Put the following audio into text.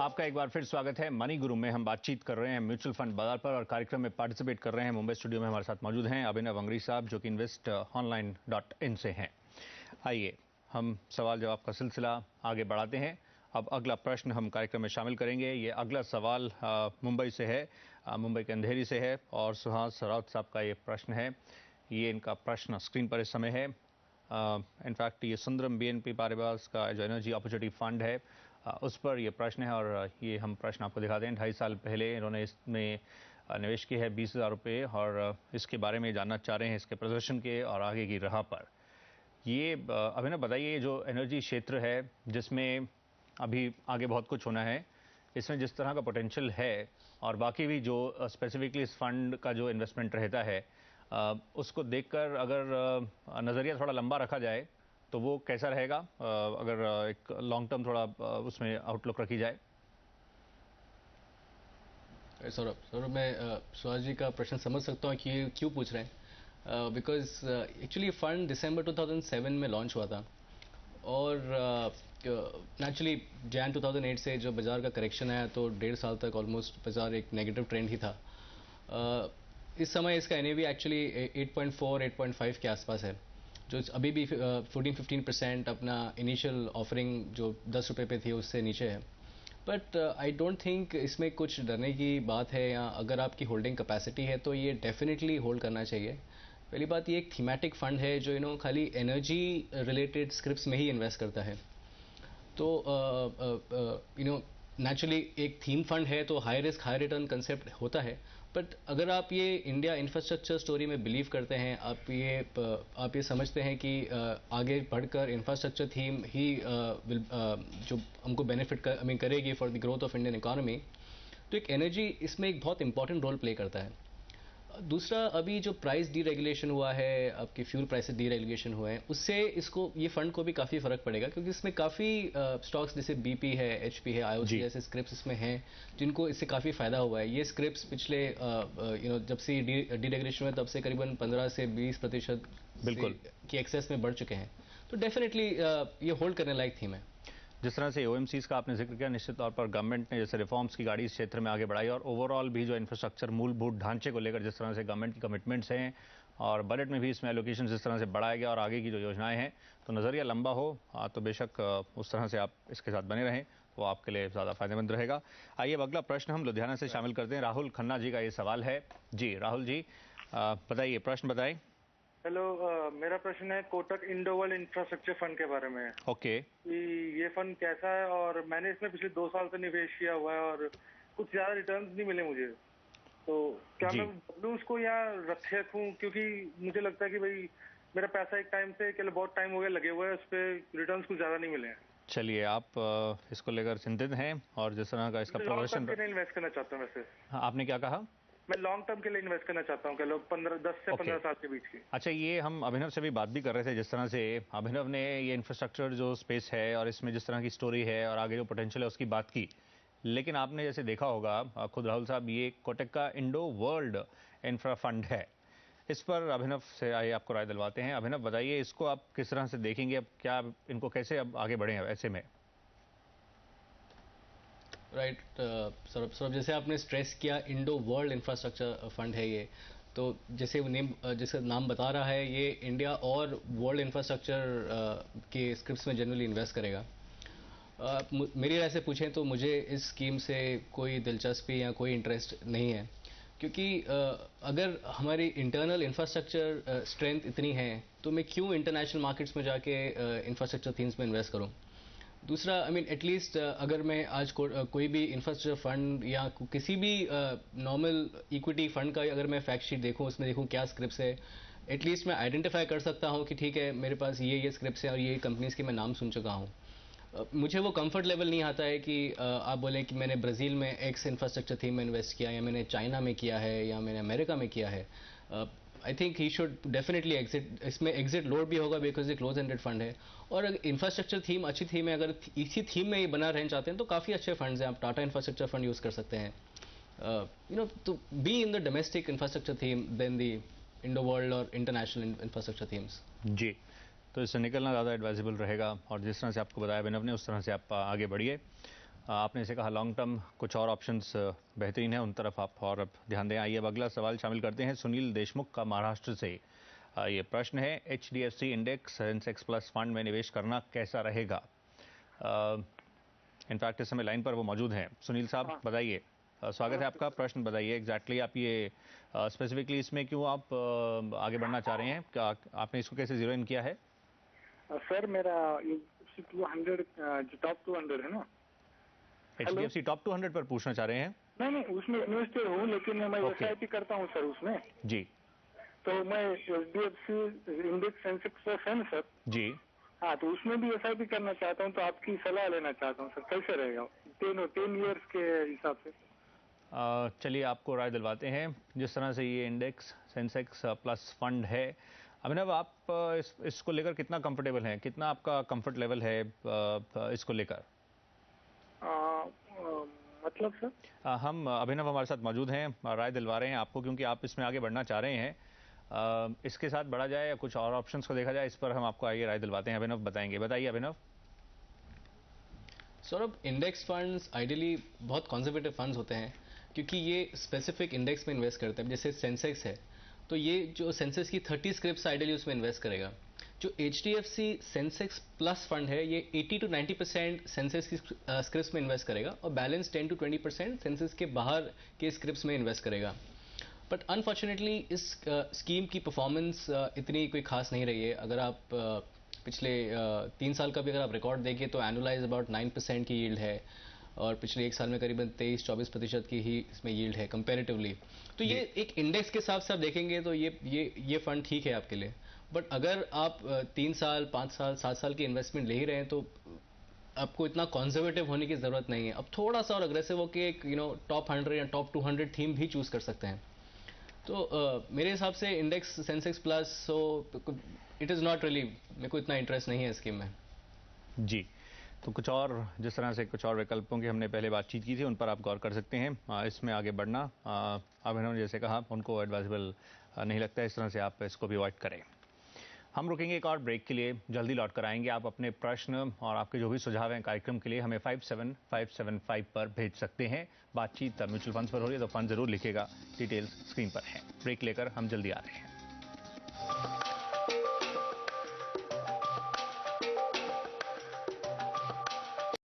आपका एक बार फिर स्वागत है। मनी गुरु में हम बातचीत कर रहे हैं म्यूचुअल फंड बाजार पर और कार्यक्रम में पार्टिसिपेट कर रहे हैं। मुंबई स्टूडियो में हमारे साथ मौजूद हैं अभिनव अंगरी साहब, जो कि investonline.in से हैं। आइए हम सवाल जवाब का सिलसिला आगे बढ़ाते हैं। अब अगला प्रश्न हम कार्यक्रम में शामिल करेंगे। ये अगला सवाल मुंबई से है, मुंबई के अंधेरी से है और सुहास राउत साहब का ये प्रश्न है। ये इनका प्रश्न स्क्रीन पर इस समय है। इनफैक्ट ये सुंदरम BNP पारिबास का जो एनर्जी अपॉर्चुनिटी फंड है उस पर यह प्रश्न है और ये हम प्रश्न आपको दिखाते हैं। 2.5 साल पहले इन्होंने इसमें निवेश किया है 20,000 रुपये और इसके बारे में जानना चाह रहे हैं, इसके प्रदर्शन के और आगे की राह पर। ये अभिनव बताइए, जो एनर्जी क्षेत्र है जिसमें अभी आगे बहुत कुछ होना है, इसमें जिस तरह का पोटेंशियल है और बाकी भी जो स्पेसिफिकली इस फंड का जो इन्वेस्टमेंट रहता है उसको देखकर अगर नज़रिया थोड़ा लंबा रखा जाए तो वो कैसा रहेगा, अगर एक लॉन्ग टर्म थोड़ा उसमें आउटलुक रखी जाए? सौरभ, मैं सुहास जी का प्रश्न समझ सकता हूँ कि क्यों पूछ रहे हैं। बिकॉज एक्चुअली फंड दिसंबर 2007 में लॉन्च हुआ था और नेचुरली जैन 2008 से जो बाज़ार का करेक्शन आया तो 1.5 साल तक ऑलमोस्ट बाज़ार एक नेगेटिव ट्रेंड ही था। इस समय इसका NAV एक्चुअली 8.4 8.5 के आसपास है, जो अभी भी 14-15% अपना इनिशियल ऑफरिंग जो 10 रुपये पे थी उससे नीचे है। बट आई डोंट थिंक इसमें कुछ डरने की बात है, या अगर आपकी होल्डिंग कैपेसिटी है तो ये डेफिनेटली होल्ड करना चाहिए। पहली बात, ये एक थीमेटिक फंड है जो खाली एनर्जी रिलेटेड स्क्रिप्ट्स में ही इन्वेस्ट करता है। तो नेचुरली एक थीम फंड है तो high risk high return concept होता है। बट अगर आप ये इंडिया इंफ्रास्ट्रक्चर स्टोरी में बिलीव करते हैं, आप ये समझते हैं कि आगे बढ़कर इंफ्रास्ट्रक्चर थीम ही जो हमको बेनिफिट करेगी for the growth of Indian economy, तो एक एनर्जी इसमें एक बहुत इंपॉर्टेंट रोल प्ले करता है। दूसरा, अभी जो प्राइस डीरेगुलेशन हुआ है, आपके फ्यूल प्राइसेस डीरेगुलेशन हुए हैं, उससे ये फंड को भी काफ़ी फ़र्क पड़ेगा, क्योंकि इसमें काफ़ी स्टॉक्स जैसे BP है, HP है, IOC जैसे स्क्रिप्स इसमें हैं जिनको इससे काफ़ी फ़ायदा हुआ है। ये स्क्रिप्स पिछले जब से डीरेगुलेशन हुआ तब से करीबन 15 से 20% बिल्कुल की एक्सेस में बढ़ चुके हैं। तो डेफिनेटली ये होल्ड करने लायक थीम है। जिस तरह से OMCs का आपने जिक्र किया, निश्चित तौर पर गवर्नमेंट ने जैसे रिफॉर्म्स की गाड़ी इस क्षेत्र में आगे बढ़ाई और ओवरऑल भी जो इंफ्रास्ट्रक्चर मूलभूत ढांचे को लेकर जिस तरह से गवर्नमेंट की कमिटमेंट्स हैं और बजट में भी इसमें एलोकेशन जिस तरह से बढ़ाया गया और आगे की जो योजनाएं हैं, तो नज़रिया लंबा हो तो बेशक उस तरह से आप इसके साथ बने रहें, वो आपके लिए ज़्यादा फायदेमंद रहेगा। आइए अगला प्रश्न हम लुधियाना से शामिल करते हैं। राहुल खन्ना जी का ये सवाल है। जी राहुल जी, बताइए, प्रश्न बताएं। हेलो, मेरा प्रश्न है कोटक इंडोवर्ल्ड इंफ्रास्ट्रक्चर फंड के बारे में। ओके। ये फंड कैसा है, और मैंने इसमें पिछले 2 साल से निवेश किया हुआ है और कुछ ज्यादा रिटर्न्स नहीं मिले मुझे, तो क्या मैं बदलूं उसको या रखे रखूं? क्योंकि मुझे लगता है कि भाई मेरा पैसा एक टाइम से बहुत टाइम हो गया लगे हुए है, उस पर रिटर्न्स कुछ ज्यादा नहीं मिले हैं। चलिए, आप इसको लेकर चिंतित हैं और जिस तरह का इसका प्रदर्शन इन्वेस्ट करना चाहता हूँ। वैसे आपने क्या कहा? मैं लॉन्ग टर्म के लिए इन्वेस्ट करना चाहता हूँ, 10 से 15 साल के बीच की। अच्छा, ये हम अभिनव से भी बात भी कर रहे थे, जिस तरह से अभिनव ने ये इंफ्रास्ट्रक्चर जो स्पेस है और इसमें जिस तरह की स्टोरी है और आगे जो पोटेंशियल है उसकी बात की। लेकिन आपने जैसे देखा होगा खुद राहुल साहब, ये कोटक का इंडो वर्ल्ड इंफ्रा फंड है। इस पर अभिनव से आइए आपको राय दिलवाते हैं। अभिनव बताइए, इसको आप किस तरह से देखेंगे, अब क्या इनको कैसे अब आगे बढ़े ऐसे में? राइट सौरभ, जैसे आपने स्ट्रेस किया, इंडो वर्ल्ड इंफ्रास्ट्रक्चर फंड है ये, तो जैसे नाम बता रहा है, ये इंडिया और वर्ल्ड इंफ्रास्ट्रक्चर के स्क्रिप्ट्स में जनरली इन्वेस्ट करेगा। मेरी राय से पूछें तो मुझे इस स्कीम से कोई दिलचस्पी या कोई इंटरेस्ट नहीं है, क्योंकि अगर हमारी इंटरनल इंफ्रास्ट्रक्चर स्ट्रेंथ इतनी है तो मैं क्यों इंटरनेशनल मार्केट्स में जाके इंफ्रास्ट्रक्चर थीम्स में इन्वेस्ट करूं। दूसरा, एटलीस्ट अगर मैं आज कोई भी इंफ्रास्ट्रक्चर फंड या किसी भी नॉर्मल इक्विटी फंड का अगर मैं फैक्ट शीट देखूं, उसमें देखूं क्या स्क्रिप्ट्स है, एटलीस्ट मैं आइडेंटिफाई कर सकता हूं कि ठीक है, मेरे पास ये स्क्रिप्ट्स हैं और ये कंपनीज के मैं नाम सुन चुका हूं। मुझे वो कंफर्ट लेवल नहीं आता है कि आप बोलें कि मैंने ब्राज़ील में एक्स इंफ्रास्ट्रक्चर थीम में इन्वेस्ट किया, या मैंने चाइना में किया है, या मैंने अमेरिका में किया है। I think he should definitely exit. इसमें एग्जिट लोड भी होगा बिकॉज ये क्लोज एंडेड फंड है। और अगर इंफ्रास्ट्रक्चर थीम अच्छी थीम है, अगर इसी थीम में ये बना रहना चाहते हैं तो काफ़ी अच्छे फंड्स हैं। आप टाटा इंफ्रास्ट्रक्चर फंड यूज़ कर सकते हैं, to be in the domestic infrastructure theme then the Indo world और इंटरनेशनल इंफ्रास्ट्रक्चर थीम्स। जी, तो इससे निकलना ज़्यादा एडवाइजेबल रहेगा और जिस तरह से आपको बताया अभिनव ने, उस तरह से आप आगे बढ़िए। आपने इसे कहा लॉन्ग टर्म कुछ और ऑप्शंस बेहतरीन है, उन तरफ आप और अब ध्यान दें। आइए अब अगला सवाल शामिल करते हैं सुनील देशमुख का महाराष्ट्र से। ये प्रश्न है HDFC index Sensex plus fund में निवेश करना कैसा रहेगा। इनफैक्ट इस समय लाइन पर वो मौजूद हैं। सुनील साहब बताइए, स्वागत है आपका। प्रश्न बताइए एग्जैक्टली आप ये स्पेसिफिकली इसमें क्यों आप आगे बढ़ना चाह रहे हैं, क्या आपने इसको कैसे जीरो इन किया है? सर मेरा 200 जो टॉप 200 है ना, HDFC टॉप 200 पर पूछना चाह रहे हैं? नहीं उसमें इन्वेस्टेड हूँ, लेकिन मैं SIP करता हूँ सर उसमें जी। तो मैं HDFC इंडेक्स सेंसेक्स प्लस है ना सर जी हाँ, तो उसमें भी SIP करना चाहता हूँ, तो आपकी सलाह लेना चाहता हूँ सर, कैसे रहेगा 10 इयर्स के हिसाब से? चलिए आपको राय दिलवाते हैं। जिस तरह से ये इंडेक्स सेंसेक्स प्लस फंड है, अभिनव आप इसको लेकर कितना कंफर्टेबल हैं, कितना आपका कंफर्ट लेवल है इसको लेकर? मतलब सर हम अभिनव हमारे साथ मौजूद हैं, राय दिलवा रहे हैं आपको क्योंकि आप इसमें आगे बढ़ना चाह रहे हैं। इसके साथ बढ़ा जाए या कुछ और ऑप्शंस को देखा जाए, इस पर हम आपको आगे राय दिलवाते हैं। अभिनव बताएंगे, बताइए अभिनव। सौरभ, इंडेक्स फंड्स आइडियली बहुत कंजर्वेटिव फंड्स होते हैं क्योंकि ये स्पेसिफिक इंडेक्स में इन्वेस्ट करते हैं। जैसे सेंसेक्स है तो ये जो सेंसेक्स की 30 स्क्रिप्ट्स आइडियली उसमें इन्वेस्ट करेगा। जो HDFC सेंसेक्स प्लस फंड है ये 80 to 90% सेंसेक्स की स्क्रिप्ट्स में इन्वेस्ट करेगा और बैलेंस 10 to 20% सेंसेक्स के बाहर के स्क्रिप्ट्स में इन्वेस्ट करेगा। बट अनफॉर्चुनेटली इस स्कीम की परफॉर्मेंस इतनी कोई खास नहीं रही है। अगर आप पिछले 3 साल का भी अगर आप रिकॉर्ड देखें तो एनुअलाइज अबाउट 9% की यील्ड है और पिछले 1 साल में करीबन 23-24% की ही इसमें यील्ड है कंपैरेटिवली। तो ये एक इंडेक्स के हिसाब से आप देखेंगे तो ये फंड ठीक है आपके लिए। बट अगर आप 3 साल 5 साल 7 साल की इन्वेस्टमेंट ले ही रहे हैं तो आपको इतना कंजर्वेटिव होने की जरूरत नहीं है। अब थोड़ा सा और अग्रेसिव होकर एक टॉप 100 या टॉप 200 थीम भी चूज कर सकते हैं। तो मेरे हिसाब से index Sensex plus so it is not really, मेरे को इतना इंटरेस्ट नहीं है स्कीम में। जी, तो कुछ और जिस तरह से कुछ और विकल्पों की हमने पहले बातचीत की थी उन पर आप गौर कर सकते हैं। इसमें आगे बढ़ना अब इन्होंने जैसे कहा उनको एडवाइजेबल नहीं लगता है, इस तरह से आप इसको भी अवॉइड करें। हम रुकेंगे एक और ब्रेक के लिए, जल्दी लौट कर आएंगे। आप अपने प्रश्न और आपके जो भी सुझाव हैं कार्यक्रम के लिए हमें 57575 पर भेज सकते हैं। बातचीत म्यूचुअल फंड्स पर हो रही है तो फंड जरूर लिखेगा, डिटेल्स स्क्रीन पर है। ब्रेक लेकर हम जल्दी आ रहे हैं।